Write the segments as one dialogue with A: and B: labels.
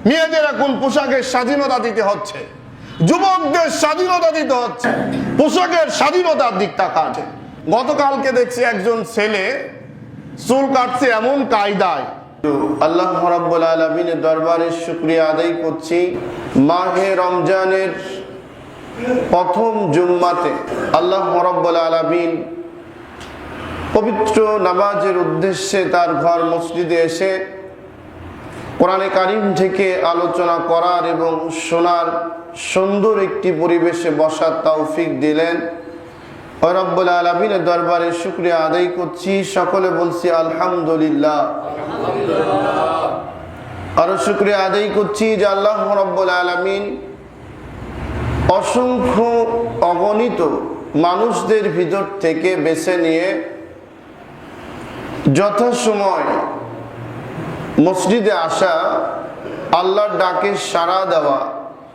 A: মেয়েদের এখন পোশাকের স্বাধীনতা দিতে হচ্ছে, যুবকদের স্বাধীনতা দিতে হচ্ছে, পোশাকের স্বাধীনতার দিক তাকাচ্ছে। গতকালকে দেখছি একজন ছেলে চুল কাটছে এমন কায়দায়। আল্লাহ রাব্বুল আলামিনের দরবারে শুকরিয়া আদায় করছি, মাহে রমজানের প্রথম জুম্মাতে আল্লাহ রাব্বুল আলামিন পবিত্র নামাজের উদ্দেশ্যে তার ঘর মসজিদে এসে কোরআনে কারিম থেকে আলোচনা করার এবং শোনার সুন্দর একটি পরিবেশে বসার তৌফিক দিলেন। রব্বুল আলামিনের দরবারে শুকরিয়া আদায় করছি, সকলে বলছি আলহামদুলিল্লাহ। আরো শুকরিয়া আদায় করছি যে আল্লাহ রব্বুল আলামিন অসংখ্য অগণিত মানুষদের ভিতর থেকে বেছে নিয়ে যথাসময় মসজিদে আসা, আল্লাহর ডাকে সাড়া দেওয়া,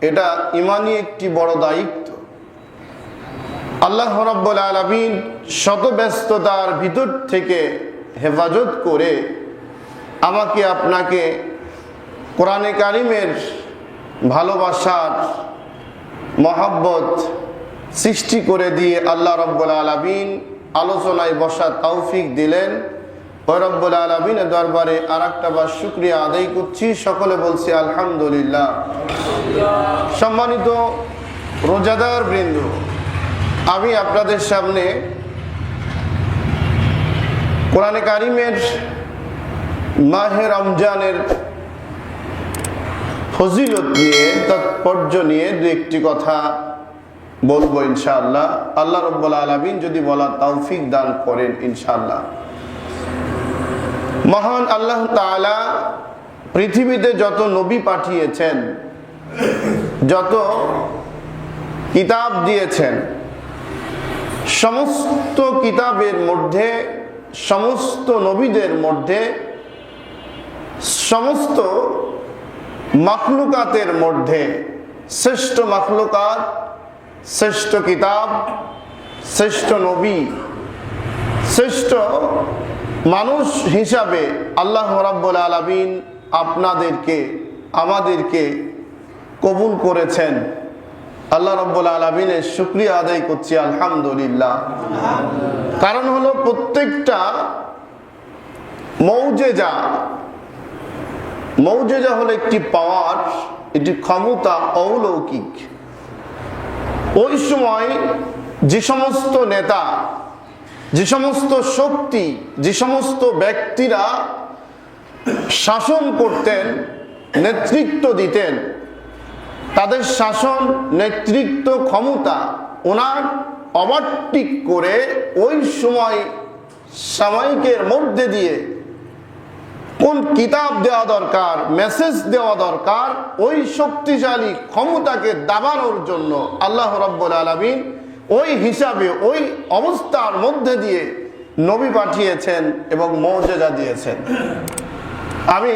A: এটা ইমানি একটি বড় দায়িত্ব। আল্লাহ রাব্বুল আলামিন শত ব্যস্ততার ভিতর থেকে হেফাজত করে আমাকে আপনাকে কোরআনে কারিমের ভালোবাসার মহব্বত সৃষ্টি করে দিয়ে আল্লাহ রাব্বুল আলামিন আলোচনায় বসার তৌফিক দিলেন। ওই রব্বুল আলামিনের দরবারে আরেকটা বার শুকরিয়া আদায় করছি, সকলে বলছি আলহামদুলিল্লাহ। সম্মানিত রোজাদার বৃন্দ, আমি আপনাদের সামনে কোরআনে কারিমের মাহে রমজানের ফজিলত নিয়ে, তাৎপর্য নিয়ে দু একটি কথা বলবো ইনশাআল্লাহ। আল্লাহ রাব্বুল আলামিন যদি বলার তৌফিক দান করেন ইনশাআল্লাহ। মহান আল্লাহ তাআলা পৃথিবীতে যত নবী পাঠিয়েছেন, যত কিতাব দিয়েছেন, সমস্ত কিতাবের মধ্যে, সমস্ত নবীদের মধ্যে, সমস্ত মাখলুকাতের মধ্যে শ্রেষ্ঠ মাখলুকাত, শ্রেষ্ঠ কিতাব, শ্রেষ্ঠ নবী, শ্রেষ্ঠ মানুষ হিসাবে আল্লাহ রাব্বুল আলামিন আপনাদেরকে, আমাদেরকে কবুল করেছেন। আল্লাহ রাব্বুল আলামিনের শুকরিয়া আদায় করছি আলহামদুলিল্লাহ। কারণ হলো প্রত্যেকটা মৌজেজা, মৌজেজা হলো একটি পাওয়ার, একটি ক্ষমতা, অলৌকিক। ওই সময় যে সমস্ত নেতা, যে সমস্ত শক্তি, যে সমস্ত ব্যক্তিরা শাসন করতেন, নেতৃত্ব দিতেন, তাদের শাসন, নেতৃত্ব, ক্ষমতা ওনার ওভারটেক করে ওই সময় সাময়িকের মধ্যে দিয়ে কোন কিতাব দেওয়া দরকার, মেসেজ দেওয়া দরকার, ওই শক্তিশালী ক্ষমতাকে দাবানোর জন্য আল্লাহ রাব্বুল আলামিন ওই হিসাবে, ওই অবস্থার মধ্যে দিয়ে নবী পাঠিয়েছেন এবং মুজিজা দিয়েছেন। আমি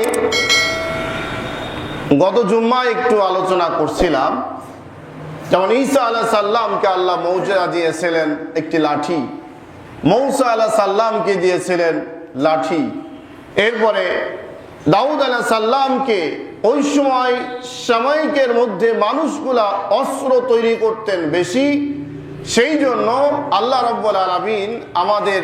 A: গত জুম্মায় একটু আলোচনা করছিলাম, যেমন ঈসা আলাইহিস সালামকে আল্লাহ মুজিজা দিয়েছিলেন একটি লাঠি, মূসা আলাইহিস সালামকে দিয়েছিলেন লাঠি। এরপরে দাউদ আলাইহিস সালামকে ওই সময় সাময়িকের মধ্যে মানুষগুলা অস্ত্র তৈরি করতেন বেশি, সেই জন্য আল্লাহ রাব্বুল আলামিন আমাদের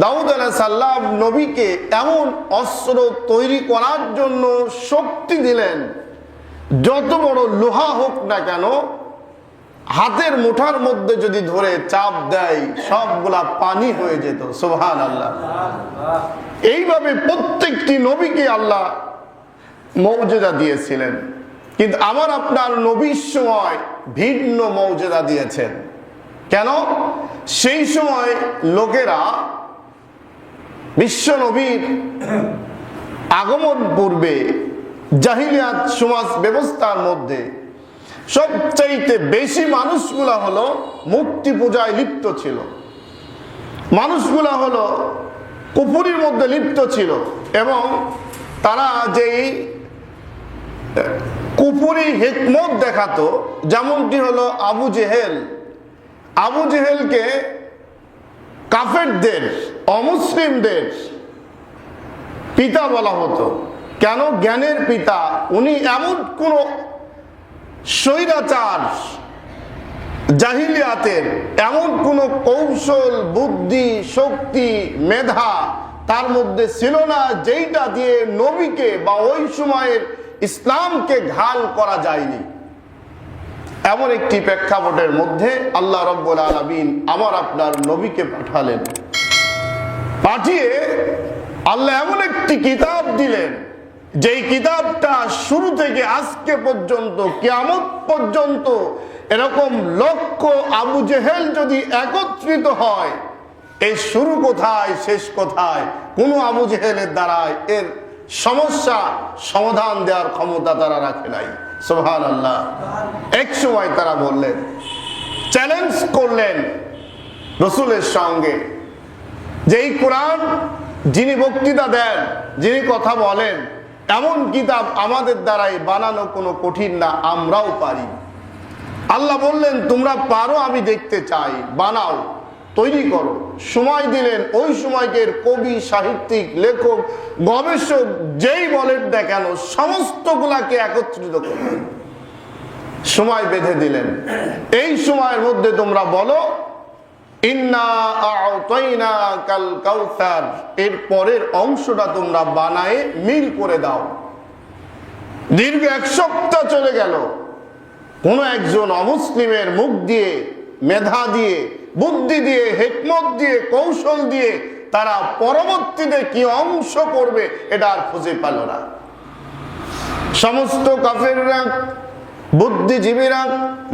A: দাউদ আলাইহিস সালাম নবীকে এমন অস্ত্র তৈরি করার জন্য শক্তি দিলেন, যত বড় লোহা হোক না কেন হাতের মুঠার মধ্যে যদি ধরে চাপ দেয় সবগুলা পানি হয়ে যেত। সুবহানাল্লাহ। এইভাবে প্রত্যেকটি নবীকে আল্লাহ মুজিজা দিয়েছিলেন, কিন্তু আমার আপনার নবীর সময় ভিন্ন মুজিজা দিয়েছেন। কেন? সেই সময় লোকেরা বিশ্ব নবীর আগমন পূর্বে জাহিলিয়াত সমাজ ব্যবস্থার মধ্যে সবচাইতে বেশি মানুষগুলা হলো মূর্তি পূজায় লিপ্ত ছিল, মানুষগুলা হলো কুফরির মধ্যে লিপ্ত ছিল, এবং তারা যেই কুফরি হিকমত দেখাতো, যেমনটি হলো আবু জেহেল। আবু জেহেলকে কাফেরদের, অমুসলিমদের পিতা বলা হতো, কেন জ্ঞানের পিতা? উনি এমন কোন স্বৈরাচার জাহিলিয়াতের এমন কোন কৌশল, বুদ্ধি, শক্তি, মেধা তার মধ্যে ছিল না যেইটা দিয়ে নবীকে বা ওই সময়ের ইসলামকে ঘাল করা যায়নি। এমন একটি প্রেক্ষাপটের মধ্যে আল্লাহ রাব্বুল আলামিন আমার আপনার নবীকে পাঠালেন। পাঠিয়ে আল্লাহ এমন একটি কিতাব দিলেন, যেই কিতাবটা শুরু থেকে আজকে পর্যন্ত, কিয়ামত পর্যন্ত এরকম লক্ষ আবু জেহেল যদি একত্রিত হয়, এই শুরু কোথায় শেষ কোথায়, কোন আবু জেহেলের দ্বারাই এর সমস্যা সমাধান দেওয়ার ক্ষমতা তারা রাখে নাই। সুবহানাল্লাহ। এক সময় তারা বললেন, চ্যালেঞ্জ করলেন রসুলের সঙ্গে, যে এই কোরআন যিনি বক্তৃতা দেন, যিনি কথা বলেন, এমন কিতাব আমাদের দ্বারাই বানানো কোনো কঠিন না, আমরাও পারি। আল্লাহ বললেন, তোমরা পারো, আমি দেখতে চাই, বানাও, তৈরি করো। সময় দিলেন। ওই সময়কের কবি, সাহিত্যিক, লেখক, গবেষক যেই বলেন না কেন, সমস্তগুলাকে একত্রিত করলেন, সময় বেঁধে দিলেন। এই সময়ের মধ্যে তোমরা বলো, ইন্না আ'তাইনাকাল কাউসার, এর পরের অংশটা তোমরা বানায়ে মিল করে দাও। দীর্ঘ এক সপ্তাহ চলে গেল। কোন একজন অমুসলিমের মুখ দিয়ে, মেধা দিয়ে, বুদ্ধি দিয়ে, হিকমত দিয়ে, কৌশল দিয়ে তারা পরবর্তীতে কি অংশ করবে এটা আর খুঁজে পেল না। সমস্ত কাফেররা, বুদ্ধিজীবীরা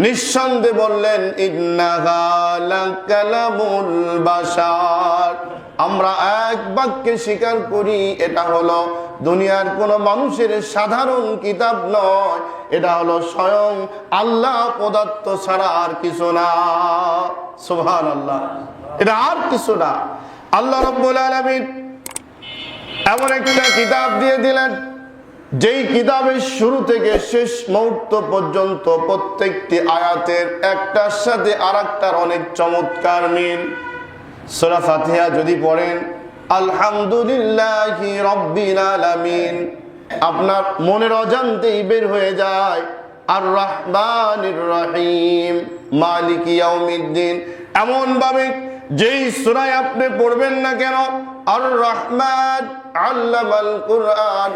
A: নিঃসন্দেহে বললেন, ইন্নাহা লাকালামুল বাশার, আমরা এক বাক্যে স্বীকার করি, এটা হলো দুনিয়ার কোন মানুষের সাধারণ কিতাব নয়, এটা হলো স্বয়ং আল্লাহ পদার্থ ছাড়া আর কিছু না। সুবহানাল্লাহ। এটা আর কিছু না। আল্লাহ রাব্বুল আলামিন এমন একটা কিতাব দিয়ে দিলেন, যেই কিতাবের শুরু থেকে শেষ মুহূর্ত পর্যন্ত প্রত্যেকটি আয়াতের একটার সাথে আরেকটার অনেক চমৎকার মিল। সূরা ফাতিহা যদি পড়েন, আলহামদুলিল্লাহি রাব্বিল আলামিন, আপনার মনের অজান্তেই বের হয়ে যায় আর রহমানির রহিম মালিকি ইয়াউমিদ্দিন। এমন ভাবে যেই সূরায় আপনি পড়বেন না কেন, আর রহমান আল্লামাল কুরআন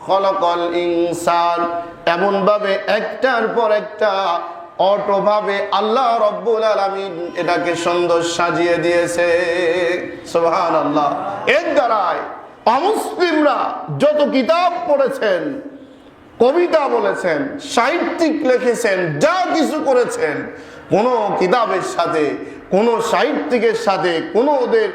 A: খলাকাল ইনসান, এমন ভাবে একটার পর একটা অটোভাবে আল্লাহ রাব্বুল আলামিন এটাকে সুন্দর সাজিয়ে দিয়েছে। সুবহানাল্লাহ। এর দ্বারাই অমুসলিমরা যত কিতাব পড়েছেন, কবিতা বলেছেন, সাহিত্যিক লিখেছেন, যা কিছু করেছেন, কোন কিতাবের সাথে, কোন সাহিত্যিকের সাথে, কোন ওদের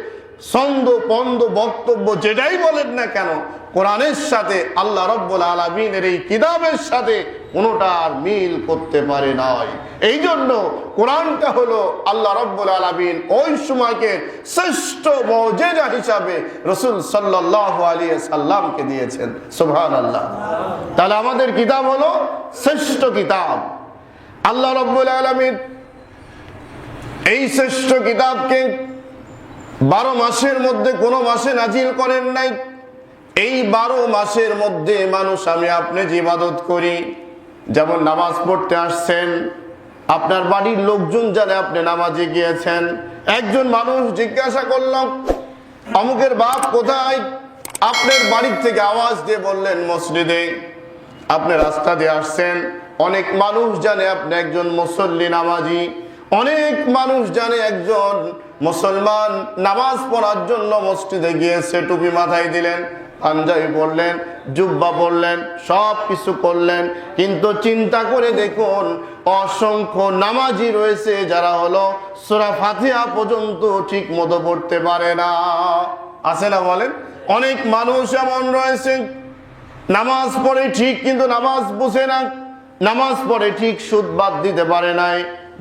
A: ছন্দ পন্দ বক্তব্য যেটাই বলেন না কেন, কোরআনের সাথে, আল্লাহ রাব্বুল আলামিনের এই কিতাবের সাথে কোনোটার মিল করতে পারে নাই। এই জন্য কোরআনটা হলো আল্লাহ রাব্বুল আলামিন ওই সময়কে শ্রেষ্ঠ মুজিজা হিসাবে রাসূল সাল্লাল্লাহু আলাইহি সাল্লামকে দিয়েছেন। সুবহানাল্লাহ। তাহলে আমাদের কিতাব হলো শ্রেষ্ঠ কিতাব। আল্লাহ রাব্বুল আলামিন এই শ্রেষ্ঠ কিতাবকে 12 মাসের মধ্যে কোনো মাসে নাজিল করেন নাই। এই 12 মাসের মধ্যে মানুষ আমি আপনি যে ইবাদত করি, যেমন নামাজ পড়তে আসছেন, আপনার বাড়ির লোকজন জানে আপনি নামাজে গিয়েছেন। একজন মানুষ জিজ্ঞাসা করলাম, অমুকের বাপ কোথায়? আপনার বাড়ির থেকে আওয়াজ দিয়ে বললেন মসজিদে। আপনি রাস্তা দিয়ে আসছেন, অনেক মানুষ জানে আপনি একজন মুসল্লি, নামাজি। অনেক মানুষ জানে একজন মুসলমান নামাজ পড়ার জন্য মসজিদে গিয়েছে। টুপি মাথায় দিলেন, পাঞ্জাবি পরলেন, জুব্বা পরলেন, সব কিছু করলেন, কিন্তু চিন্তা করে দেখুন অসংখ্য নামাজি রয়েছে যারা হলো সূরা ফাতিহা পর্যন্ত ঠিক মতো পড়তে পারে না। আছে না বলেন? অনেক মানুষ এমন রয়েছে নামাজ পড়ে ঠিক, কিন্তু নামাজ বুঝে না। নামাজ পড়ে ঠিক, সুদ বাদ দিতে পারে নাই,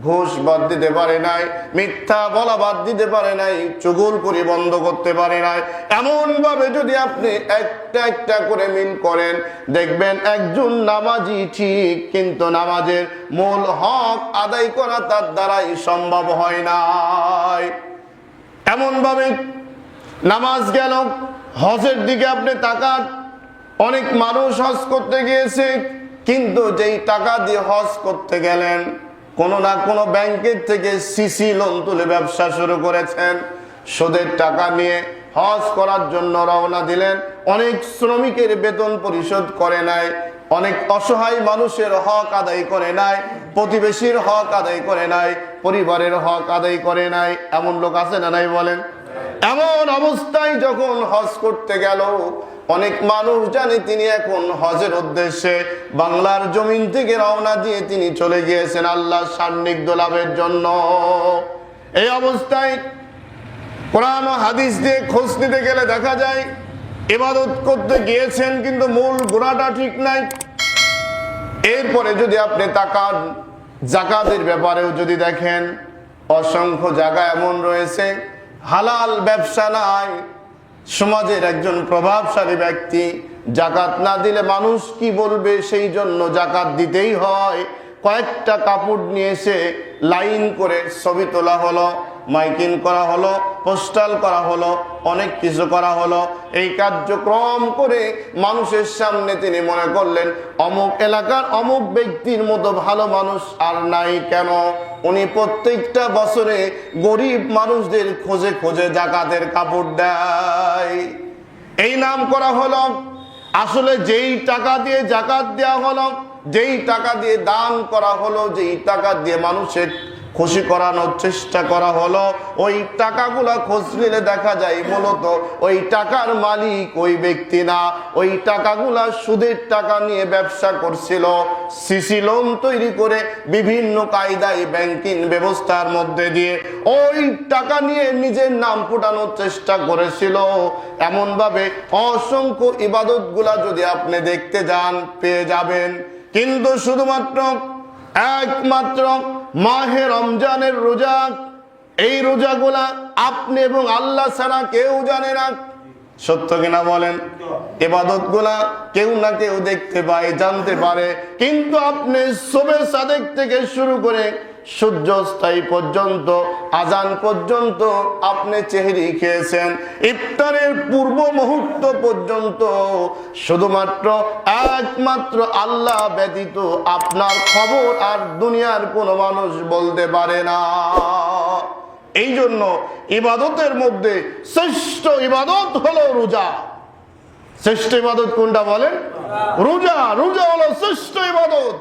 A: ঘুষ বাদ দিতে পারে নাই, মিথ্যা বলা বাদ দিতে পারে নাই, চুগলখড়ি বন্ধ করতে পারে নাই। এমন ভাবে যদি আপনি একটা একটা করে মিল করেন, দেখবেন একজন নামাজি ঠিক, কিন্তু নামাজের মূল হক আদায় করা তার দ্বারাই সম্ভব হয় নাই। এমন ভাবে নামাজ গেল, হজের দিকে আপনি তাকান, অনেক মানুষ হজ করতে গিয়েছে, কিন্তু যেই টাকা দিয়ে হজ করতে গেলেন, কোনো না কোনো ব্যাংকের থেকে সিসি লোন তুলে ব্যবসা শুরু করেছেন, সুদের টাকা নিয়ে হজ করার জন্য রওনা দিলেন। অনেক শ্রমিকের বেতন পরিশোধ করে নাই, অনেক অসহায় মানুষের হক আদায় করে নাই, প্রতিবেশীর হক আদায় করে নাই, পরিবারের হক আদায় করে নাই। এমন লোক আছে না নাই বলেন? এমন অবস্থায় যখন হজ করতে গেল, অনেক মানুষ জানে তিনি এখন হজের উদ্দেশ্যে বাংলার জমিন থেকে রওনা দিয়ে তিনি চলে গিয়েছেন আল্লাহর সান্নিধ্য লাভের জন্য। এই অবস্থায় কোরআন ও হাদিস দিয়ে খোঁজ নিতে গেলে দেখা যায় ইবাদত করতে গিয়েছেন কিন্তু মূল গোড়াটা ঠিক নাই। এরপরে যদি আপনি তাকান, যাকাতের ব্যাপারেও যদি দেখেন, অসংখ্য জায়গা এমন রয়েছে হালাল ব্যবসা নাই। সমাজের একজন প্রভাবশালী ব্যক্তি জাকাত না দিলে মানুষ কি বলবে, সেই জন্য জাকাত দিতেই হয়। কয়েকটা কাপড় নিয়ে এসে লাইন করে ছবি তোলা হলো, মাইকিং করা হলো, পোস্টাল করা হলো, অনেক কিছু করা হলো। এই কার্যক্রম করে মানুষের সামনে তিনি মনে করলেন অমুক এলাকার অমুক ব্যক্তির মতো ভালো মানুষ আর নাই কেন, উনি প্রত্যেকটা বছরে গরিব মানুষদের খোঁজে খোঁজে জাকাতের কাপড় দেয়। এই নাম করা হলো। আসলে যেই টাকা দিয়ে জাকাত দেওয়া হলো, যেই টাকা দিয়ে দান করা হলো, যেই টাকা দিয়ে মানুষের খুশি করানোর চেষ্টা করা হলো, ওই টাকাগুলা খোঁজ নিলে দেখা যায় মূলত ওই টাকার মালিক ওই ব্যক্তি না। ওই টাকাগুলা সুদের টাকা নিয়ে ব্যবসা করছিল, সিসি লোন তৈরি করে বিভিন্ন কায়দায় ব্যাংকিং ব্যবস্থার মধ্যে দিয়ে ওই টাকা নিয়ে নিজের নাম ফুটানোর চেষ্টা করেছিল। এমন ভাবে অসংখ্য ইবাদতগুলা যদি আপনি দেখতে যান পেয়ে যাবেন। কিন্তু শুধুমাত্র একমাত্র মাহে রমজানের রোজা, এই রোজাগুলা আপনি এবং আল্লাহ ছাড়া কেউ জানে না। সত্য কিনা বলেন? ইবাদতগুলা কেউ না কেউ দেখতে পায়, জানতে পারে, কিন্তু আপনি শবে সাদেক থেকে শুরু করে সূর্যাস্তাই পর্যন্ত, আজান পর্যন্ত আপনি চেহারি খেয়েছেন, ইফতারের পূর্ব মুহূর্ত পর্যন্ত শুধুমাত্র একমাত্র আল্লাহ ব্যতীত আপনার খবর আর দুনিয়ার কোনো মানুষ বলতে পারে না। এই জন্য ইবাদতের মধ্যে শ্রেষ্ঠ ইবাদত হলো রোজা। শ্রেষ্ঠ ইবাদত কোনটা বলেন? রোজা। রোজা হলো শ্রেষ্ঠ ইবাদত।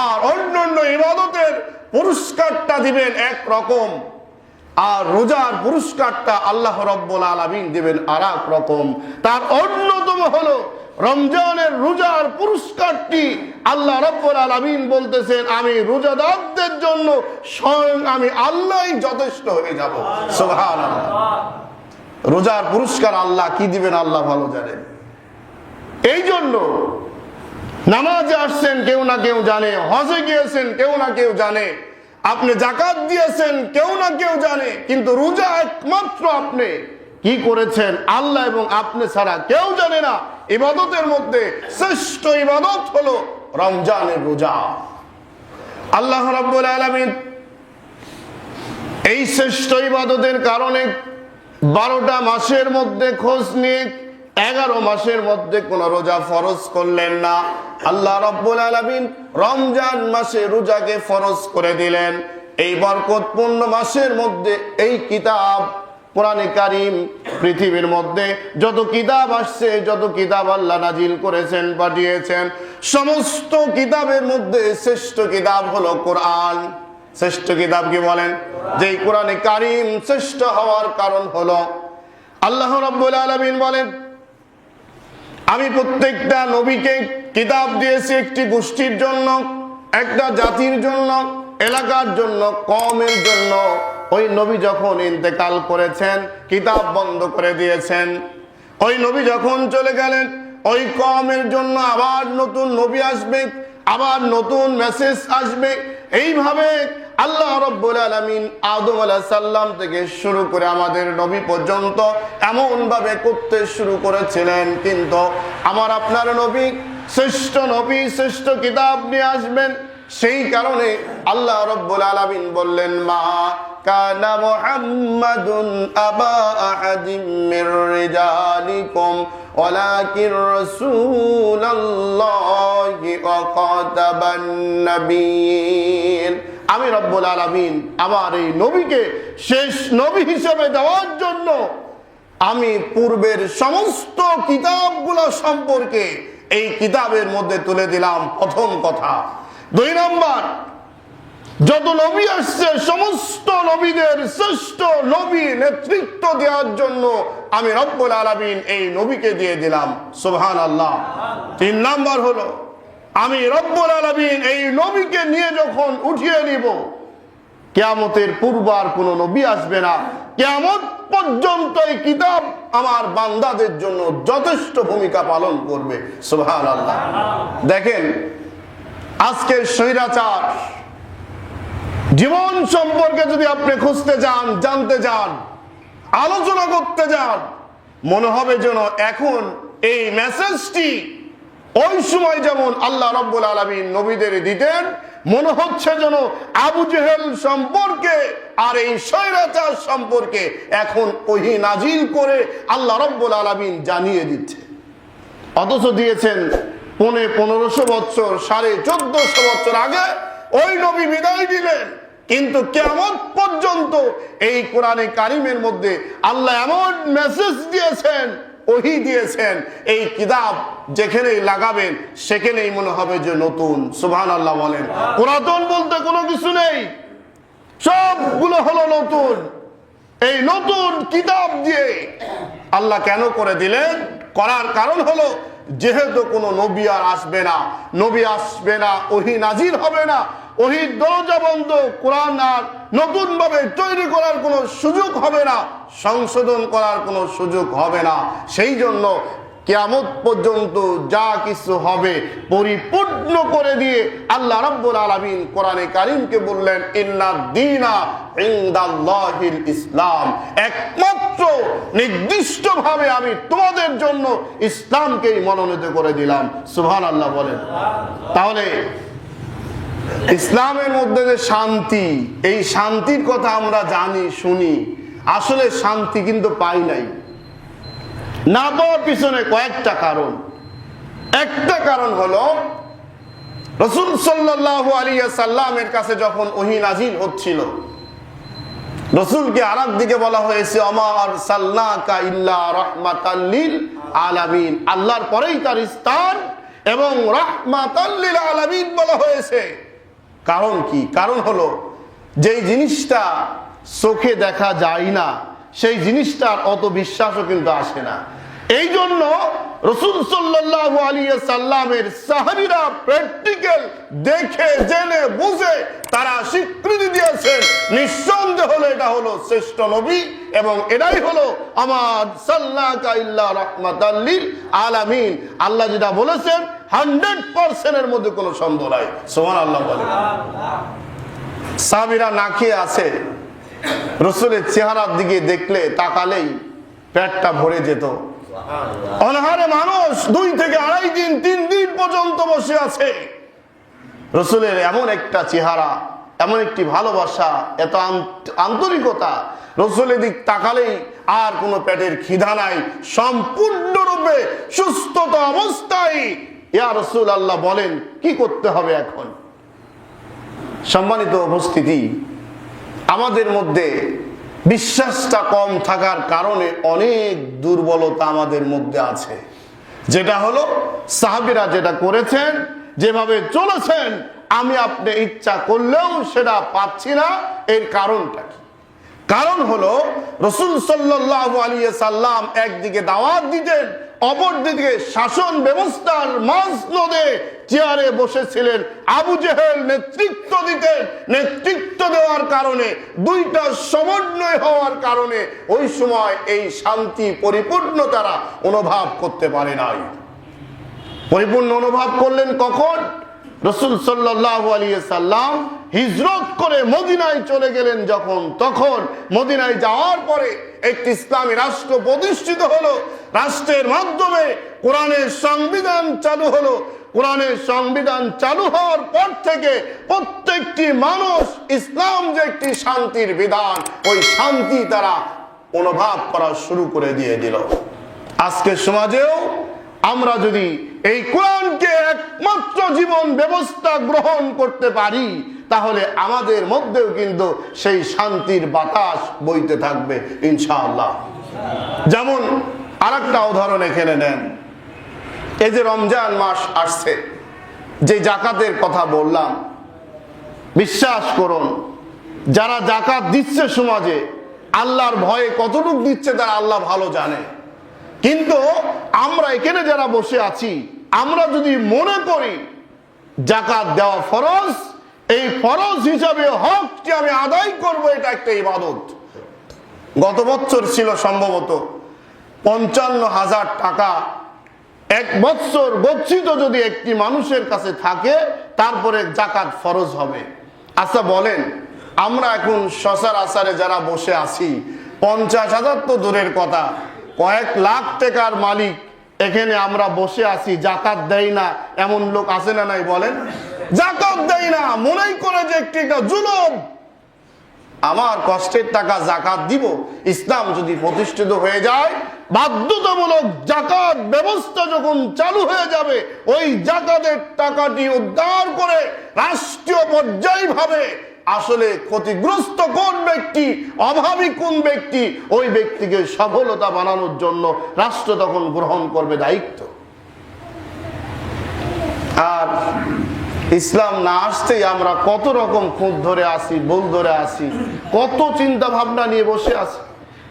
A: আর অন্যান্য ইবাদতের পুরস্কারটা দিবেন এক রকম, আর রোজার পুরস্কারটা আল্লাহ রাব্বুল আলামিন দিবেন আর এক রকম। তার অন্যতম হলো রমজানের রোজার পুরস্কারটি আল্লাহ রাব্বুল আলামিন বলতেছেন, আমি রোজাদারদের জন্য স্বয়ং আমি আল্লাহই যথেষ্ট হয়ে যাব। সুবহানাল্লাহ। রোজার পুরস্কার আল্লাহ কি দিবেন আল্লাহ ভালো জানেন। এই জন্য নামাজে আসছেন কেউ না কেউ জানে, হজে গিয়েছেন কেউ না কেউ জানে, আপনি যাকাত দিয়েছেন কেউ না কেউ জানে, কিন্তু রোজা একমাত্র আপনি কি করেছেন আল্লাহ এবং আপনি ছাড়া কেউ জানে না। ইবাদতের মধ্যে শ্রেষ্ঠ ইবাদত হলো রমজানের রোজা। আল্লাহ রাব্বুল আলামিন এই শ্রেষ্ঠ ইবাদতের কারণে 12টা মাসের মধ্যে খোঁজ নিয়ে 11 মাসের মধ্যে কোন রোজা ফরজ করলেন না। আল্লাহ রাব্বুল আলামিন রমজান মাসে রোজাকে ফরজ করে দিলেন। এই বরকতপূর্ণ মাসের মধ্যে এই কিতাব কোরআনে কারীম, পৃথিবীর মধ্যে যত কিতাব আসছে, যত কিতাব আল্লাহ নাজিল করেছেন, পাঠিয়েছেন, সমস্ত কিতাবের মধ্যে শ্রেষ্ঠ কিতাব হলো কোরআন। শ্রেষ্ঠ কিতাব কি বলেন? যেই কোরআনে কারীম শ্রেষ্ঠ হওয়ার কারণ হলো আল্লাহ রাব্বুল আলামিন বলেন, আমি প্রত্যেকটা নবীকে কিতাব দিয়েছি একটি গোষ্ঠীর জন্য, একটা জাতির জন্য, এলাকার জন্য, কওমের জন্য। ওই নবী যখন ইন্তেকাল করেছেন, কিতাব বন্ধ করে দিয়েছেন। ওই নবী যখন চলে গেলেন, ওই কওমের জন্য আবার নতুন নবী আসবে, আবার নতুন মেসেজ আসবে। এইভাবে আল্লাহ রাব্বুল আলামিন আদম আলাইহিস সালাম থেকে শুরু করে আমাদের নবী পর্যন্ত এমন ভাবে করতে শুরু করেছিলেন। কিন্তু আমার আপনার নবী শ্রেষ্ঠ নবী, শ্রেষ্ঠ কিতাব নিয়ে আসবেন। সেই কারণে আল্লাহ রাব্বুল আলামিন বললেন, মা কানা মুহাম্মাদুন আবা আহাদিম মির রিজালিকুম ওয়ালাকিন রাসূলুল্লাহি ওয়া খাতাবান নবিয়্যিন। আমি রব্বুল আলামিন আমার এই নবীকে শেষ নবী হিসেবে দেওয়ার জন্য আমি পূর্বের সমস্ত কিতাবগুলো সম্পর্কে এই কিতাবের মধ্যে তুলে দিলাম প্রথম কথা। 2 নম্বর, যত নবী আসছে সমস্ত নবীদের শ্রেষ্ঠ নবী নেতৃত্ব দেওয়ার জন্য আমি রব্বুল আলামিন এই নবীকে দিয়ে দিলাম। সুবহানাল্লাহ। 3 নম্বর হলো, আমি রব্বুল আলামিন এই নবীকে নিয়ে যখন উঠিয়ে নিব, কিয়ামতের পূর্ব আর কোনো নবী আসবে না। কিয়ামত পর্যন্ত এই কিতাব আমার বান্দাদের জন্য যথেষ্ট ভূমিকা পালন করবে। সুবহানাল্লাহ। দেখেন, আজকের স্বৈরাচার জীবন সম্পর্কে যদি আপনি খুঁজতে যান, জানতে যান, আলোচনা করতে যান, মনে হবে যেন এখন এই মেসেজটি ওই সময় যেমন আল্লাহ রাব্বুল আলামিন নবীদের দিতেন, মনে হচ্ছে যেন আবু জেহেল সম্পর্কে আর এই স্বৈরাচার সম্পর্কে এখন ওহী নাজিল করে আল্লাহ রাব্বুল আলামিন জানিয়ে দিচ্ছে। অথচ দিয়েছেন 1500 বছর, 1450 বছর আগে ওই নবী বিদায় দিলেন। কিন্তু কিয়ামত পর্যন্ত এই কোরআনে কারিমের মধ্যে আল্লাহ এমন মেসেজ দিয়েছেন, ওহী দিয়েছেন, এই কিতাব যেখানেই লাগাবেন সেখানেই মনে হবে যে নতুন। সুবহানাল্লাহ বলেন। পুরাতন বলতে কোনো কিছু নেই, সবগুলো হলো নতুন। এই নতুন কিতাব দিয়ে আল্লাহ কেন করে দিলেন? করার কারণ হলো, যেহেতু কোনো নবী আর আসবে না, নবী আসবে না, ওহী নাজিল হবে না, ওহীর দরজা বন্ধ, কোরআন আর নতুন ভাবে তৈরি করার কোনো সুযোগ হবে না, সংশোধন করার কোনো সুযোগ হবে না। সেই জন্য কিয়ামত পর্যন্ত যা কিছু হবে পরিপূর্ণ করে দিয়ে আল্লাহ রাব্বুল আলামিন কোরআনে কারীমকে বললেন, ইন্নাদ দীনা ইনদাল্লাহিল ইসলাম। একমাত্র নির্দিষ্টভাবে আমি তোমাদের জন্য ইসলামকেই মনোনীত করে দিলাম। সুবহানাল্লাহ বলেন। তাহলে ইসলামের মধ্যে যে শান্তি, এই শান্তির কথা আমরা জানি, শুনি, আসলে শান্তি কিন্তু পাই নাই। না পাওয়ার পিছনে কয়েকটা কারণ। একটা কারণ হলো, রাসূল সাল্লাল্লাহু আলাইহি সাল্লামের কাছে যখন ওহী নাজিল হচ্ছিল, রাসূলকে আরেক দিকে বলা হয়েছে ওমা আরসালনাকা ইল্লা রাহমাতাল লিল আলামিন। আল্লাহর পরেই তার স্থান এবং রাহমাতাল লিল আলামিন বলা হয়েছে। কারণ কি? কারণ হলো, যেই জিনিসটা চোখে দেখা যায় না সেই জিনিসটার অত বিশ্বাসও কিন্তু আসে না। এই জন্য রাসূল সাল্লাল্লাহু আলাইহি সাল্লামের সাহাবীরা প্র্যাকটিক্যাল দেখে জেনে বুঝে তারা স্বীকৃতি দিয়েছেন, নিঃসন্দেহ হলো এটা হলো শ্রেষ্ঠ নবী এবং এটাই হলো আমার সাল্লাকা ইল্লা রাহমাতাল লিল আলামিন। আল্লাহ যেটা বলেছেন 100% এর মধ্যে কোনো সন্দেহ নাই। সুবহানাল্লাহ বলেন। সাহাবীরা না খেয়ে আছে, রাসূলের চেহারার দিকে দেখলে, তাকালেই পেটটা ভরে যেত। অনাহারে মানুষ 2 থেকে 2.5 দিন 3 দিন পর্যন্ত বসে আছে। রাসূলের এমন একটা চেহারা, এমন একটি ভালোবাসা, এত আন্তরিকতা, রাসূলের দিক তাকালেই আর কোনো পেটের খিদা নাই, সম্পূর্ণরূপে সুস্থতা অবস্থায়। ইয়া রাসূলুল্লাহ বলেন কি করতে হবে এখন? সম্মানিত উপস্থিতি, আমাদের মধ্যে বিশ্বাসটা কম থাকার কারণে অনেক দুর্বলতা আমাদের মধ্যে আছে। যেটা হলো, সাহাবীরা যেটা করেছেন, যেভাবে চলেছেন, আমি আপনি ইচ্ছা করলেও সেটা পাচ্ছি না। এর কারণটা কি? কারণ হলো, রাসূল সাল্লাল্লাহু আলাইহি সাল্লাম একদিকে দাওয়াত দিতেন, অপরদিকে শাসন ব্যবস্থার মাঝনদে চেয়ারে বসেছিলেন। আবু জেহেল নেতৃত্ব দিতেন। নেতৃত্ব দেওয়ার কারণে, দুইটা সমন্বয় হওয়ার কারণে ওই সময় এই শান্তি পরিপূর্ণ তারা অনুভব করতে পারে নাই। পরিপূর্ণ অনুভব করলেন কখন? রাসূল সাল্লাল্লাহু আলাইহি সাল্লাম হিজরত করে মদিনায় চলে গেলেন যখন, তখন মদিনায় যাওয়ার পরে একটি ইসলামী রাষ্ট্র প্রতিষ্ঠিত হলো। রাষ্ট্রের মাধ্যমে কোরআনের সংবিধান চালু হলো। কোরআনের সংবিধান চালু হওয়ার পর থেকে প্রত্যেকটি মানুষ ইসলাম যে একটি শান্তির বিধান, ওই শান্তি তারা অনুভব করা শুরু করে দিয়ে দিল। আজকের সমাজেও আমরা যদি এই কোরআনকে একমাত্র জীবন ব্যবস্থা গ্রহণ করতে পারি, তাহলে আমাদের মধ্যেও কিন্তু সেই শান্তির বাতাস বইতে থাকবে ইনশাআল্লাহ। যেমন আরেকটা উদাহরণ এখানে নেন, এই যে রমজান মাস আসছে, যে জাকাতের কথা বললাম, বিশ্বাস করুন যারা জাকাত দিচ্ছে সমাজে, আল্লাহর ভয়ে কতটুকু দিচ্ছে তারা আল্লাহ ভালো জানে। কিন্তু আমরা এখানে যারা বসে আছি, আমরা যদি মনে করি জাকাত দেওয়া ফরজ, এই ফরজ হিসাবে হকটি আমি আদায় করব, এটা একটা ইবাদত। গত বছর ছিল সম্ভবত 55,000 টাকা এক বছর গচ্ছিত যদি একটি মানুষের কাছে থাকে, তারপরে জাকাত ফরজ হবে। আচ্ছা বলেন, আমরা এখন সচরাচরে যারা বসে আছি, 50,000 তো দূরের কথা, কয়েক লাখ টাকার মালিক এখানে আমরা বসে আছি, জাকাত দেই না এমন লোক আছে না নাই? বলেন, জাকাত দেই না, মনেই করে যে একটা জুলুম, আমার কষ্টের টাকা জাকাত দিব। ইসলাম যদি প্রতিষ্ঠিত হয়ে যায়, বাধ্যতামূলক জাকাত ব্যবস্থা যখন চালু হয়ে যাবে, ওই জাকাতের টাকাটি উদ্ধার করে রাষ্ট্রীয় পর্যায়ে ভাবে আসলে ক্ষতিগ্রস্ত কোন ব্যক্তি, অভাবী কোন ব্যক্তি, ওই ব্যক্তিকে সফলতা বানানোর জন্য রাষ্ট্র তখন গ্রহণ করবে দায়িত্ব। আর ইসলাম না আসতেই আমরা কত রকম খুঁত ধরে আসি, ভুল ধরে আসি, কত চিন্তা ভাবনা নিয়ে বসে আছি।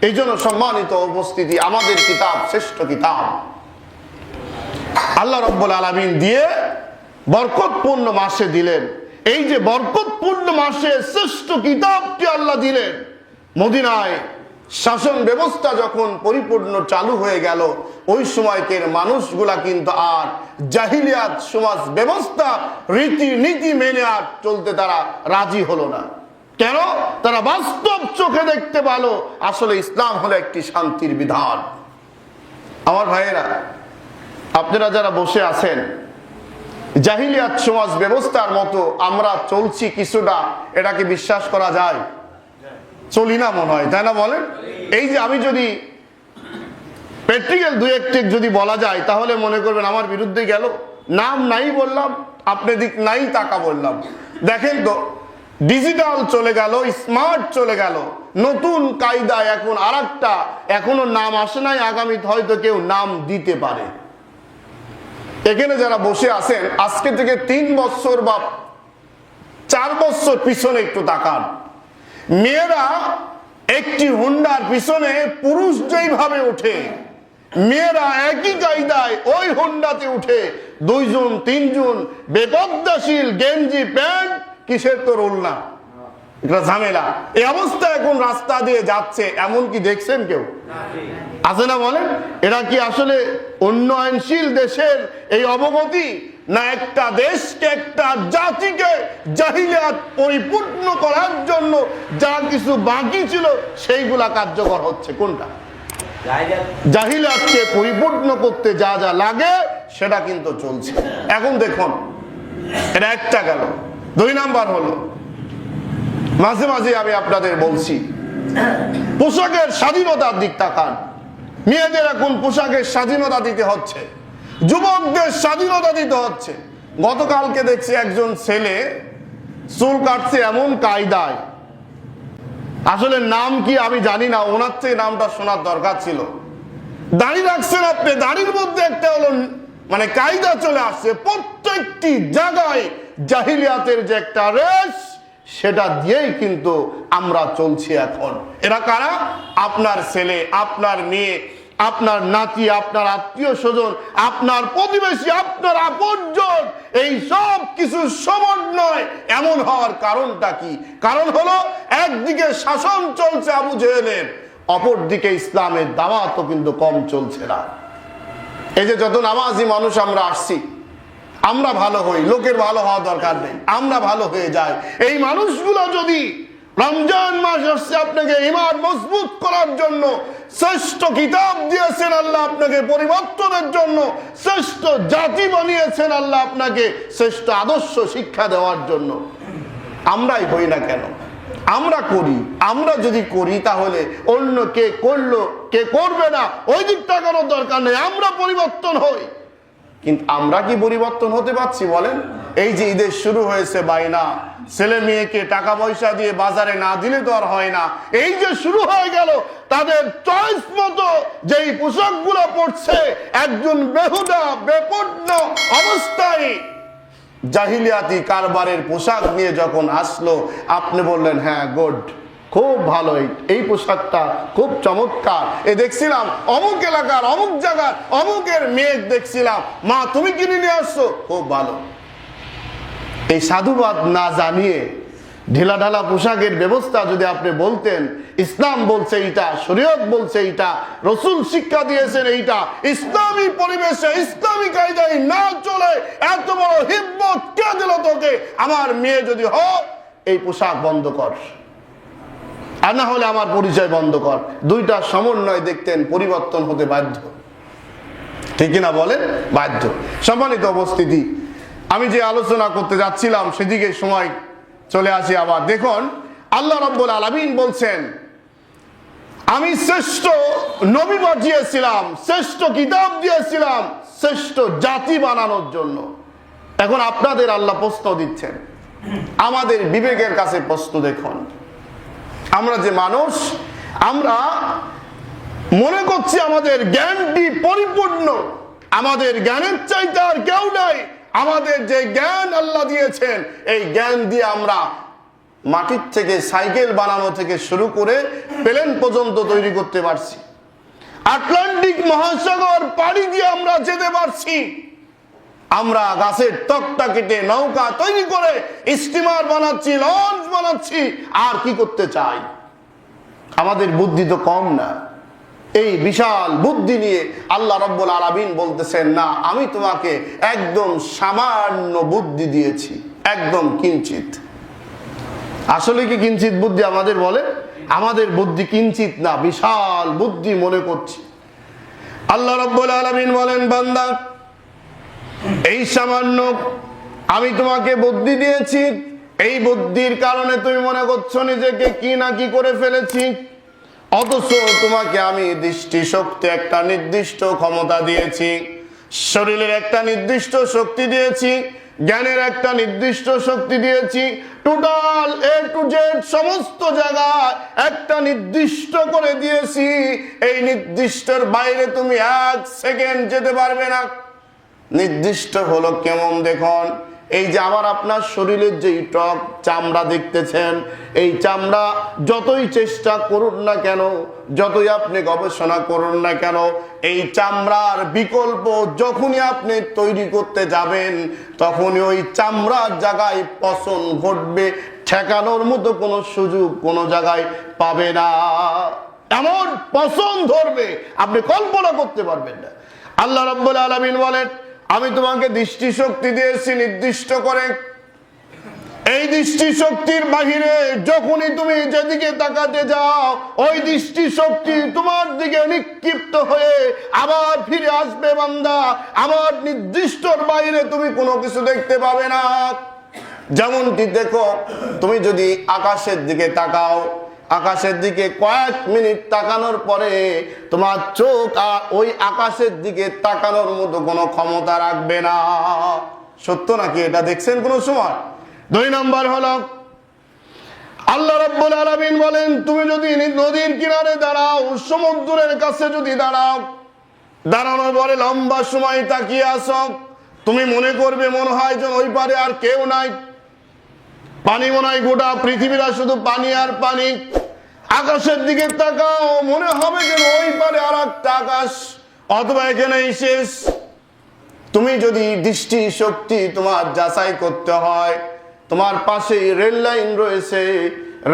A: এই জন্য সম্মানিত উপস্থিতি, আমাদের কিতাব শ্রেষ্ঠ কিতাব আল্লাহ রাব্বুল আলামিন দিয়ে বরকতপূর্ণ মাসে দিলেন। এই যে বরকতপূর্ণ মাসে শ্রেষ্ঠ কিতাবটি আল্লাহ দিলেন, মদিনায় শাসন ব্যবস্থা যখন পরিপূর্ণ চালু হয়ে গেল, ওই সময়কের মানুষগুলা কিন্তু আর জাহিলিয়াত সমাজ ব্যবস্থা রীতি নীতি মেনে আর চলতে তারা রাজি হলো না। কেন? তারা বাস্তব চোখে দেখতে পেল আসলে ইসলাম হলো একটি শান্তির বিধান। আমার ভাইয়েরা, আপনারা যারা বসে আছেন, জাহিলিয়াত সমাজ ব্যবস্থার মতো আমরা চলছি কিছুটা, এটাকে বিশ্বাস করা যায়? চলি না মনে হয়, তাই না? বলেন, এই যে আমি যদি প্র্যাকটিক্যাল দুই একটি যদি বলা যায়, তাহলে মনে করবেন আমার বিরুদ্ধে গেল। নাম নাই বললাম, আপনি দিক নাই টাকা বললাম। দেখেন তো, ডিজিটাল চলে গেল, স্মার্ট চলে গেল, নতুন কায়দায় এখন আরেকটা, এখনো নাম আসে নাই, আগামীতে হয়তো কেউ নাম দিতে পারে। এখানে যারা বসে আছেন, আজকে থেকে 3 বছর বা 4 বছর পিছনে একটু তাকান, মেয়েরা একটি হুন্ডার পিছনে পুরুষ যেইভাবে ওঠে, মেয়েরা একই কায়দায় ওই হুন্ডাতে উঠে 2 জন 3 জন বেপর্দাশীল গেঞ্জি প্যান্ট, কিসের তো রোল না, এটা ঝামেলা। এই অবস্থা এখন রাস্তা দিয়ে যাচ্ছে, এমন কি দেখছেন কেউ? আছে না? বলেন, এরা কি আসলে উন্নয়নশীল দেশের এই অবগতি, না একটা দেশকে, একটা জাতিকে জাহিলিয়াত পরিপূর্ণ করার জন্য যা কিছু বাকি ছিল সেইগুলা কার্যকর হচ্ছে? কোনটা? জাহিলিয়াতকে পরিপূর্ণ করতে যা যা লাগে সেটা কিন্তু চলছে। এখন দেখুন, এটা একটা গেল। 2 নাম্বার হলো, মাঝে মাঝে আমি আপনাদের বলছি, পোশাকের স্বাধীনতার দিক তাকান। মেয়েদের এখন পোশাকের স্বাধীনতা দিতে হচ্ছে, যুবকদের স্বাধীনতা দিতে হচ্ছে। গতকালকে দেখছি একজন ছেলে চুল কাটছে এমন কায়দায়, আসলে নাম কি আমি জানি না, ওনার থেকে নামটা শোনার দরকার ছিল। দাড়ি রাখছেন আপনি, দাড়ির মধ্যে একটা হলো মানে কায়দা চলে আসছে। প্রত্যেকটি জায়গায় জাহিলিয়াতের যে একটা রেশ, সেটা দিয়েই কিন্তু আমরা চলছি এখন। এরা কারা? আপনার ছেলে, আপনার মেয়ে, আপনার নাতি, আপনার আত্মীয় স্বজন, আপনার প্রতিবেশী, আপনার আপনজন, এই সব কিছু সমন্বয় এমন হওয়ার কারণটা কি? কারণ হলো, একদিকে শাসন চলছে আবু জেহেলের, অপরদিকে ইসলামের দাওয়াতও কিন্তু কম চলছে না। এই যে যত নামাজি মানুষ আমরা আসছি, আমরা ভালো হই, লোকের ভালো হওয়া দরকার নেই, আমরা ভালো হয়ে যাই। এই মানুষগুলো যদি রমজান মাস আসছে আপনাকে ঈমান মজবুত করার জন্য, শ্রেষ্ঠ কিতাব দিয়েছেন আল্লাহ আপনাকে পরিবর্তনের জন্য, শ্রেষ্ঠ জাতি বানিয়েছেন আল্লাহ আপনাকে শ্রেষ্ঠ আদর্শ শিক্ষা দেওয়ার জন্য, আমরাই হই না কেন? আমরা করি, আমরা যদি করি তাহলে অন্য কে করলো কে করবে না ওই দিকটা কোনো দরকার নেই, আমরা পরিবর্তন হই। কিন্তু আমরা কি পরিবর্তন হতে পারছি বলেন? এই যে ঈদের শুরু হয়েছে বাইনা, ছেলে মেয়েকে টাকা পয়সা দিয়ে বাজারে না দিলে তো আর হয় না। এই যে শুরু হয়ে গেল, তাদের চয়েস মতো যেই পোশাকগুলো পড়ছে, একজন বেহুদা বেপন্ন অবস্থায় জাহিলিয়াতি কারবারের পোশাক নিয়ে যখন আসলো, আপনি বললেন হ্যাঁ গুড, খুব ভালো, এই পোশাকটা খুব চমৎকার। এ দেখছিলাম অমুক এলাকার অমুক জায়গার অমুকের মেয়ে দেখছিলাম, মা তুমি কিনে নিয়ে আসছো, খুব ভালো। এই সাধুবাদ না জানিয়ে ঢিলা ঢালা পোশাকের ব্যবস্থা যদি আপনি বলতেন, ইসলাম বলছে এইটা, শরীয়ত বলছে এইটা, রসুল শিক্ষা দিয়েছেন এইটা, ইসলামী পরিবেশে ইসলামী কায়দায় না চলে এত বড় হিম্মত কে দিল তোকে? আমার মেয়ে যদি হোক এই পোশাক বন্ধ কর, আর না হলে আমার পরিচয় বন্ধ কর। দুইটা সমন্বয় দেখতেন পরিবর্তন হতে বাধ্য, ঠিক না বলেন? বাধ্য। সম্মানিত উপস্থিতি, আমি যে আলোচনা করতে যাচ্ছিলাম সেদিকে সময় চলে আসি আবার। দেখুন আল্লাহ রাব্বুল আলামিন বলছেন, আমি শ্রেষ্ঠ নবী পাঠিয়েছিলাম, শ্রেষ্ঠ কিতাব দিয়েছিলাম শ্রেষ্ঠ জাতি বানানোর জন্য। এখন আপনাদের আল্লাহ প্রশ্ন দিচ্ছেন, আমাদের বিবেকের কাছে প্রশ্ন। দেখুন আমরা যে মানুষ, আমরা মনে করছি আমাদের জ্ঞানটি পরিপূর্ণ, আমাদের জ্ঞানের চাইতে আর কেউ নাই। আমাদের যে জ্ঞান আল্লাহ দিয়েছেন, এই জ্ঞান দিয়ে আমরা মাটির থেকে সাইকেল বানানো থেকে শুরু করে প্লেন পর্যন্ত তৈরি করতে পারছি, আটলান্টিক মহাসাগর পাড়ি দিয়ে আমরা যেতে পারছি, আমরা গাছের তক্তা কেটে নৌকা তৈরি করে স্টিমার বানাচ্ছি, লঞ্চ বানাচ্ছি। আর কি করতে চাই? আমাদের বুদ্ধি তো কম না। এই বিশাল বুদ্ধি নিয়ে আল্লাহ রাব্বুল আলামিন বলতেছেন, না আমি তোমাকে একদম সামান্য বুদ্ধি দিয়েছি, একদম কিঞ্চিত। আসলে কি কিঞ্চিত বুদ্ধি আমাদের বলে? আমাদের বুদ্ধি কিঞ্চিত না, বিশাল বুদ্ধি মনে করছি। আল্লাহ রাব্বুল আলামিন বলেন, বান্দা এই সামান্য আমি তোমাকে বুদ্ধি দিয়েছি, এই বুদ্ধির কারণে তুমি মনে করছো নিজেকে কি না কি করে ফেলেছি, অথচ তোমাকে আমি দৃষ্টি শক্তি একটা নির্দিষ্ট ক্ষমতা দিয়েছি, শরীরের একটা নির্দিষ্ট শক্তি দিয়েছি, জ্ঞানের একটা নির্দিষ্ট শক্তি দিয়েছি, টোটাল এ টু জেড সমস্ত জায়গায় একটা নির্দিষ্ট করে দিয়েছি। এই নির্দিষ্টের বাইরে তুমি এক সেকেন্ড যেতে পারবে না। নির্দিষ্ট হলো কেমন? দেখুন এই যে আবার আপনার শরীরের যে টক চামড়া দেখতেছেন, এই চামড়া যতই চেষ্টা করুন না কেন, যতই আপনি গবেষণা করুন না কেন, এই চামড়ার বিকল্প যখনই আপনি তৈরি করতে যাবেন, তখনই ওই চামড়ার জায়গায় পচন ঘটবে, ঠেকানোর মতো কোনো সুযোগ কোনো জায়গায় পাবে না। এমন পচন ধরবে আপনি কল্পনা করতে পারবেন না। আল্লাহ রাব্বুল আলামিন বলেন, আমি তোমাকে দৃষ্টি শক্তি দিয়েছি নির্দিষ্ট করে, এই দৃষ্টি শক্তির বাহিরে যখনই তুমি যেদিকে তাকাতে যাও, ওই দৃষ্টি শক্তি তোমার দিকে নিক্ষিপ্ত হয়ে আবার ফিরে আসবে। বান্দা, আমার নির্দিষ্টর বাইরে তুমি কোনো কিছু দেখতে পাবে না। যেমনটি দেখো, তুমি যদি আকাশের দিকে তাকাও, আকাশের দিকে কয়েক মিনিট তাকানোর পরে তোমার চোখ আর ওই আকাশের দিকে তাকানোর মতো কোনো ক্ষমতা রাখবে না। সত্য নাকি? এটা দেখছেন কোনো সময়? 2 নম্বর হলো আল্লাহ রাব্বুল আলামিন বলেন, তুমি যদি নদীর কিনারে দাঁড়াও, সমুদ্রের কাছে যদি দাঁড়াও, দাঁড়ানোর পরে লম্বা সময় তাকিয়ে আসো, তুমি মনে করবে মনে হয় যেন ওই পারে আর কেউ নাই, পানি মনে হয় গোটা পৃথিবীরা শুধু পানি আর পানি। আকাশের দিকে তাকাও, মনে হবে যেন ওই পারে আর একটা আকাশ, অথবা এখানেই শেষ। তুমি যদি দৃষ্টি শক্তি তোমার যাচাই করতে হয়, তোমার পাশেই রেল লাইন রয়েছে,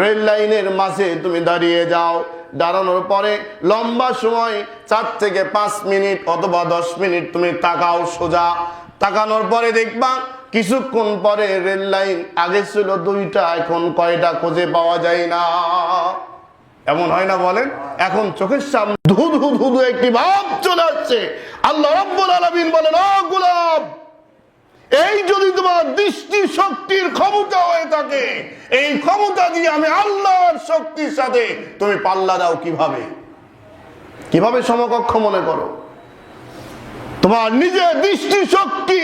A: রেল লাইনের মাঝে তুমি দাঁড়িয়ে যাও, দাঁড়ানোর পরে লম্বা সময় 4 থেকে 5 মিনিট অথবা 10 মিনিট তুমি তাকাও সোজা। তাকানোর পরে দেখবা কিছুক্ষণ পরে রেল লাইন আগে ছিল 2টা, এখন কয়টা খুঁজে পাওয়া যায় না। এমন হয় না বলেন? এখন চোখের সামনে ধুধু ধুধু একটি ভাব চলে আসছে। আল্লাহ রাব্বুল আলামিন বলেন, ও গোলাম, এই যদি তোমার দৃষ্টি শক্তির ক্ষমতা হয়ে ক্ষমতাকে, এই ক্ষমতা দিয়ে আমি আল্লাহর শক্তির সাথে তুমি পাল্লা দাও কিভাবে? কিভাবে সমকক্ষ মনে করো? তোমার নিজের দৃষ্টি শক্তি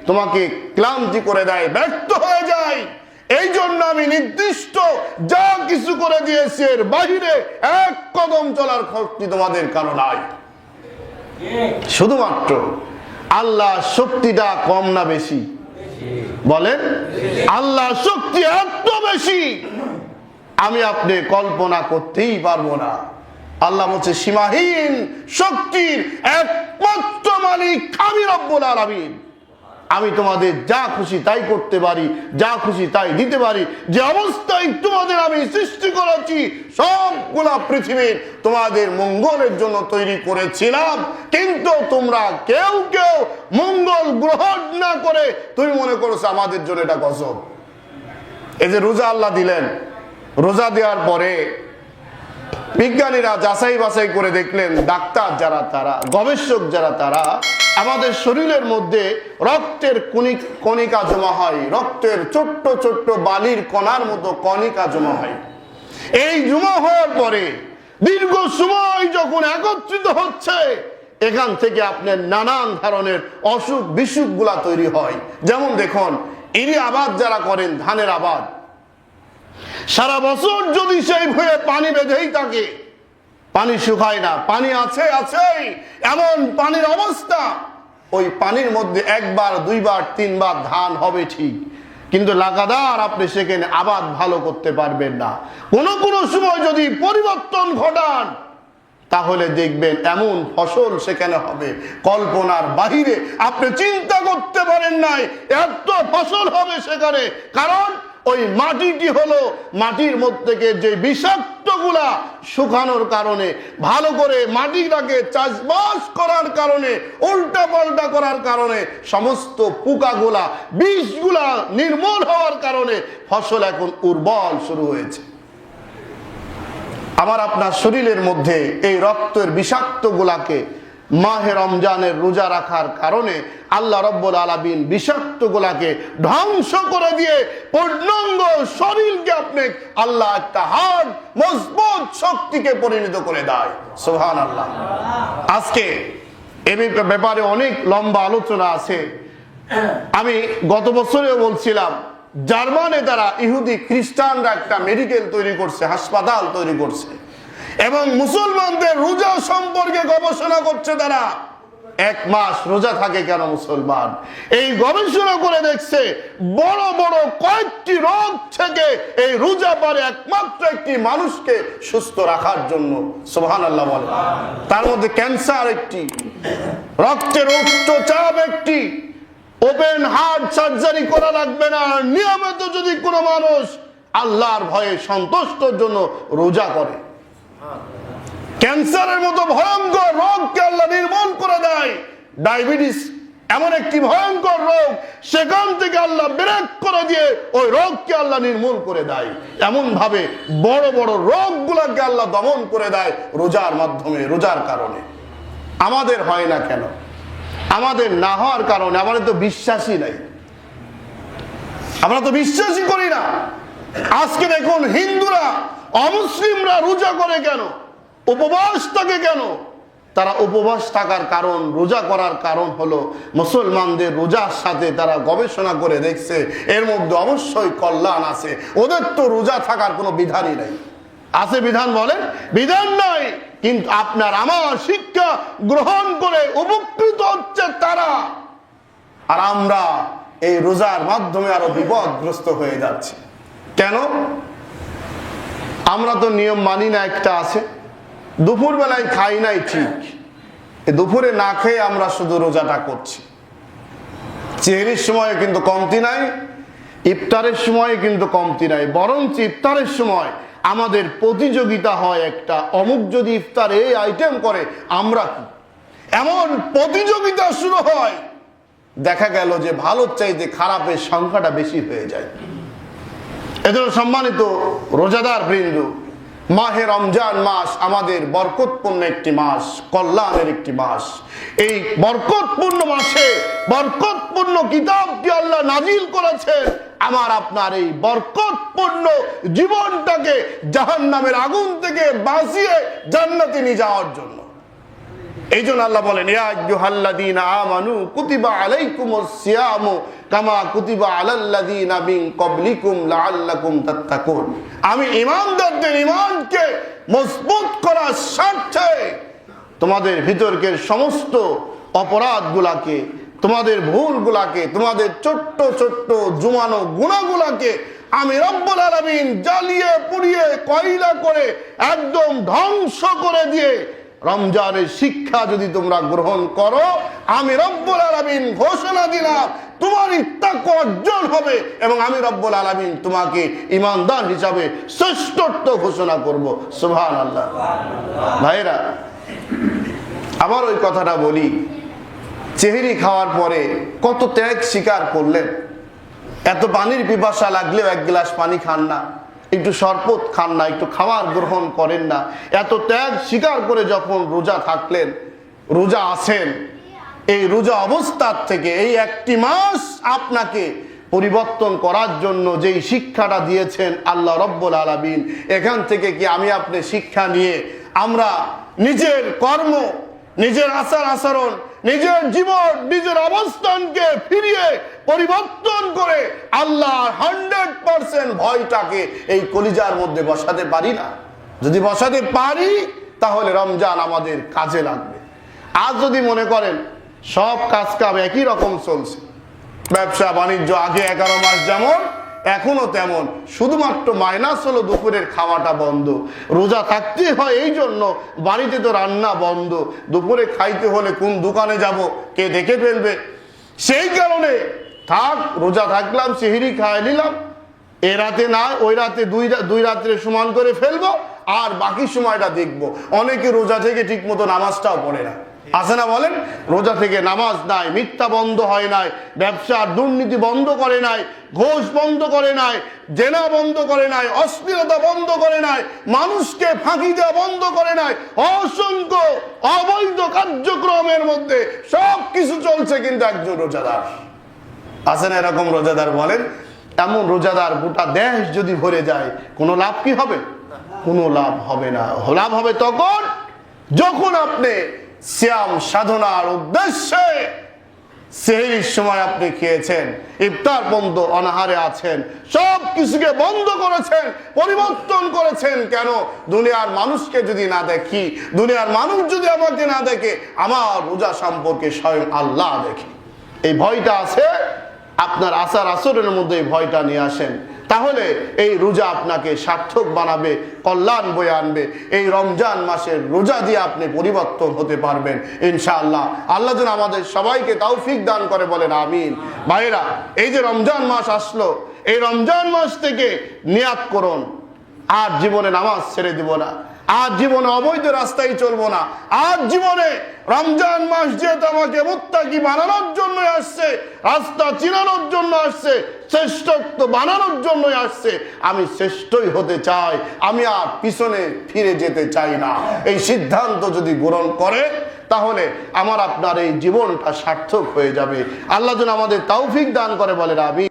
A: তোমাকে ক্লান্তি করে দেয়, ব্যর্থ হয়ে যায়। এই জন্য আমি নির্দিষ্ট যা কিছু করে দিয়েছি এর বাহিরে এক কদম চলার শক্তি তোমাদের কারো নাই। শুধুমাত্র আল্লাহ শক্তিটা কম না বেশি? বলেন, আল্লাহ শক্তি এত বেশি আমি আপনি কল্পনা করতেই পারবো না। আল্লাহ বলছে সীমাহীন শক্তির একমাত্র মালিক আমি রব্বুল আলামিন। আমি তোমাদের যা খুশি তাই করতে পারি, যা খুশি তাই দিতে পারি। যে অবস্থায় তোমাদের আমি সৃষ্টি করেছি সবগুলা পৃথিবীর তোমাদের মঙ্গলের জন্য তৈরি করেছিলাম, কিন্তু তোমরা কেউ কেউ মঙ্গল গ্রহণ না করে তুমি মনে করছো আমাদের জন্য এটা গজব। এই যে রোজা আল্লাহ দিলেন, রোজা দেওয়ার পরে বিজ্ঞানীরা যাচাই বাছাই করে দেখলেন, ডাক্তার যারা তারা, গবেষক যারা তারা, আমাদের শরীরের মধ্যে রক্তের কণিকা জমা হয়, রক্তের ছোট্ট ছোট্ট বালির কণার মতো কণিকা জমা হয়। এই জমা হওয়ার পরে দীর্ঘ সময় যখন একত্রিত হচ্ছে, এখান থেকে আপনার নানান ধরনের অসুখ বিসুখ গুলা তৈরি হয়। যেমন দেখুন, ইরি আবাদ যারা করেন, ধানের আবাদ, সারা বছর যদি সেই ভুঁয়ে পানি বেঁধেই থাকে, পানি শুকায় না, পানি আছে আছেই, এমন পানির অবস্থা, ওই পানির মধ্যে একবার দুইবার তিনবার ধান হবে ঠিক, কিন্তু লাগাতার আপনি সেখানে আবাদ ভালো করতে পারবেন না। কোনো কোনো সময় যদি পরিবর্তন ঘটান তাহলে দেখবেন এমন ফসল সেখানে হবে কল্পনার বাহিরে, আপনি চিন্তা করতে পারেন নাই এত ফসল হবে সেখানে। কারণ ওই মাটিটি হলো, মাটির মধ্যে থেকে যে বিষাক্ত গুলা শুকানোর কারণে, ভালো করে মাটিটাকে চাষবাস করার কারণে, উল্টা পাল্টা করার কারণে সমস্ত পোকাগুলা বিষগুলা নির্মূল হওয়ার কারণে ফসল এখন উর্বর শুরু হয়েছে। আমার আপনার শরীরের মধ্যে এই রক্তের বিষাক্ত গুলাকে মাহে রমজানের রোজা রাখার কারণে আল্লাহ রব্বুল আলামিন বিষাক্ত গুলাকে ধ্বংস করে দিয়ে পূর্ণাঙ্গ শরীরকে আপনি আল্লাহ একটা হাড় মজবুত শক্তিকে পরিণত করে দেয়। সুবহানাল্লাহ। আজকে এই ব্যাপারে অনেক লম্বা আলোচনা আছে। আমি গত বছরেও বলছিলাম, জার্মানে তারা ইহুদি খ্রিস্টানরা একটা মেডিকেল তৈরি করছে, হাসপাতাল তৈরি করছে, এবং মুসলমানদের রোজা সম্পর্কে গবেষণা করছে। তারা এক মাস রোজা থাকে কেন মুসলমান, এই গবেষণা করে দেখছে বড় বড় কয়েকটি রোগ থেকে এই রোজা পারে একমাত্র একটি মানুষকে সুস্থ রাখার জন্য। সুবহানাল্লাহ বলে। তার মধ্যে ক্যান্সার একটি, রক্তের রক্তচাপ একটি, ওপেন হার্ট সার্জারি করা লাগবে না, নিয়মিত যদি কোনো মানুষ আল্লাহর ভয়ে সন্তুষ্টর জন্য রোজা করে, ক্যান্সারের মতো ভয়ঙ্কর রোগকে আল্লাহ নির্মূল করে দেয়। ডায়াবেটিস এমন একটি ভয়ঙ্কর রোগ, সেখান থেকে আল্লাহ ব্রেক করে দিয়ে ওই রোগকে আল্লাহ নির্মূল করে দেয়। এমন ভাবে বড় বড় রোগগুলোকে আল্লাহ দমন করে দেয় রোজার মাধ্যমে, রোজার কারণে। আমাদের হয় না কেন? আমাদের না হওয়ার কারণে আমাদের তো বিশ্বাসই নাই, আমরা তো বিশ্বাসই করি না। আজকে দেখুন, হিন্দুরা, অমুসলিমরা রোজা করে কেন, উপবাস থাকে কেন? তারা উপবাস থাকার কারণ, রোজা করার কারণ হলো মুসলমানদের রোজার সাথে তারা গবেষণা করে দেখছে এর মধ্যে অবশ্যই কল্যাণ আছে। ওদের তো রোজা থাকার কোনো বিধানই নাই। আছে বিধান? বলেন, বিধান নাই। কিন্তু আপনার আমার শিক্ষা গ্রহণ করে উপকৃত হচ্ছে তারা, আর আমরা এই রোজার মাধ্যমে আরো বিপদগ্রস্ত হয়ে যাচ্ছে। কেন? আমরা তো নিয়ম মানি না। একটা আছে, দুপুর বেলায় খাই নাই ঠিক, দুপুরে না খেয়ে আমরা শুধু রোজাটা করছি। সেহরির সময় কিন্তু কমতি নাই, ইফতারের সময় কিন্তু কমতি নাই, বরঞ্চ ইফতারের সময় আমাদের প্রতিযোগিতা হয় একটা, অমুক যদি ইফতার এই আইটেম করে আমরা কি, এমন প্রতিযোগিতা শুরু হয়। দেখা গেল যে ভালোর চাইতে খারাপের সংখ্যাটা বেশি হয়ে যায়। এজন্য সম্মানিত রোজাদার বৃন্দ, মাহে রমজান মাস আমাদের বরকতপূর্ণ একটি মাস, কল্যাণের একটি মাস। এই বরকতপূর্ণ মাসে বরকত বরকতপূর্ণ কিতাবটি আল্লাহ নাজিল করেছেন আমার আপনার এই বরকতপূর্ণ জীবনটাকে জাহান্নামের আগুন থেকে বাঁচিয়ে জান্নাতে নিয়ে যাওয়ার জন্য। এই জন্য আল্লাহ বলেন, ইয়া আইয়ুহাল্লাযীনা আমানু কুতিবা আলাইকুমুস সিয়ামু কামা কুতিবা আলাল্লাযীনা মিন ক্বাবলিকুম লাআল্লাকুম তাত্তাকুন। আমি ঈমানদারদের ঈমানকে মজবুত করার স্বার্থে তোমাদের ভিতরকের সমস্ত অপরাধগুলাকে, তোমাদের ভুলগুলাকে, তোমাদের ছোট্ট ছোট্ট জুমানো গুনাহগুলাকে আমি রব্বুল আলামিন জ্বালিয়ে পুড়িয়ে কয়লা করে একদম ধ্বংস করে দিয়ে রমজানের শিক্ষা যদি তোমরা গ্রহণ করো, আমি রব্বুল আলামিন ঘোষণা দিলাম তোমার তাকওয়া অর্জন হবে এবং আমি রব্বুল আলামিন তোমাকে ঈমানদার হিসাবে শ্রেষ্ঠত্ব ঘোষণা করব। সুবহানাল্লাহ। ভাইরা, আবার ওই কথাটা বলি, সেহরি খাওয়ার পরে কত ত্যাগ স্বীকার করলেন। এত পানির পিপাসা লাগলেও এক গ্লাস পানি খান না, একটু শরবত খান না, একটু খাবার গ্রহণ করেন না। এত ত্যাগ স্বীকার করে যখন রোজা থাকলেন, রোজা আছেন, এই রোজা অবস্থার থেকে এই একটি মাস আপনাকে পরিবর্তন করার জন্য যেই শিক্ষাটা দিয়েছেন আল্লাহ রব্বুল আলামিন, এখান থেকে কি আমি আপনি শিক্ষা নিয়ে আমরা নিজের কর্ম, নিজের আচার আচরণ, নিজের জীবন, নিজের অবস্থানকে ফিরিয়ে পরিবর্তন করে আল্লাহর 100% ভয়টাকে এই কলিজার মধ্যে বসাতে পারি না? যদি বসাতে পারি তাহলে রমজান আমাদের কাজে লাগবে। আজ যদি মনে করেন সব কাজ কাম একই রকম চলছে, ব্যবসা বাণিজ্য আগে 11 মাস যেমন এখনো তেমন, শুধুমাত্র মাইনাস হলো দুপুরের খাওয়াটা বন্ধ। রোজা থাকতে হয় এই জন্য, বাড়িতে তো রান্না বন্ধ, দুপুরে খাইতে হলে কোন দোকানে যাব, কে দেখে ফেলবে, সেই কারণে থাক রোজা থাকলাম, সেহরি খাই নিলাম, এ রাতে না ওই রাতে দুই রাত্রে সমান করে ফেলবো আর বাকি সময়টা দেখবো। অনেকে রোজা থেকে ঠিক মতো নামাজটাও পড়ে না, আছে না বলেন? রোজা থেকে নামাজ নাই, মিথ্যা বন্ধ হয় নাই, ব্যবসার দুর্নীতি বন্ধ করে নাই, ঘোষ বন্ধ করে নাই, জেনা বন্ধ করে নাই, অশ্লীলতা বন্ধ করে নাই, মানুষকে ফাঁকি দেওয়া বন্ধ করে নাই, অসংখ্য অবৈধ কার্যক্রমের মধ্যে সব কিছু চলছে, কিন্তু একজন রোজাদার আছে না? এরকম রোজাদার বলেন? এমন রোজাদার গোটা দেশ যদি ভরে যায়, কোনো লাভ কি হবে? কোনো লাভ হবে না। লাভ হবে তখন যখন আপনি সিয়াম সাধনার উদ্দেশ্যে সেহরির সময় আপনি খেয়েছেন, ইফতার বন্ধ, অনাহারে আছেন, সব কিছুকে বন্ধ করেছেন, পরিবর্তন করেছেন। কেন? দুনিয়ার মানুষকে যদি না দেখি, দুনিয়ার মানুষ যদি আমাকে না দেখে, আমার রোজা সম্পর্কে স্বয়ং আল্লাহ দেখে। এই ভয়টা আছে আপনার আচার আচরণের মধ্যে, এই ভয়টা নিয়ে আসেন, তাহলে এই রোজা আপনাকে সার্থক বানাবে, কল্যাণ বয়ে আনবে। এই রমজান মাসের রোজা দিয়ে আপনি পরিবর্তন হতে পারবেন ইনশাআল্লাহ। আল্লাহ যেন আমাদের সবাইকে তৌফিক দান করে, বলেন আমিন। ভাইরা, এই যে রমজান মাস আসলো, এই রমজান মাস থেকে নিয়াত করুন, আর জীবনে নামাজ ছেড়ে দিব না, আর জীবনে অবৈধ রাস্তায় চলবো না, আর জীবনে রমজান মাস যেহেতু আমাকে মুত্তাকি বানানোর জন্য আসছে, রাস্তা চিনানোর জন্য আসছে, শ্রেষ্ঠত্ব বানানোর জন্য আসছে, আমি শ্রেষ্ঠই হতে চাই, আমি আর পিছনে ফিরে যেতে চাই না। এই সিদ্ধান্ত যদি গ্রহণ করে তাহলে আমার আপনার এই জীবনটা সার্থক হয়ে যাবে। আল্লাহ যেন আমাদের তৌফিক দান করে, বলেন আমিন।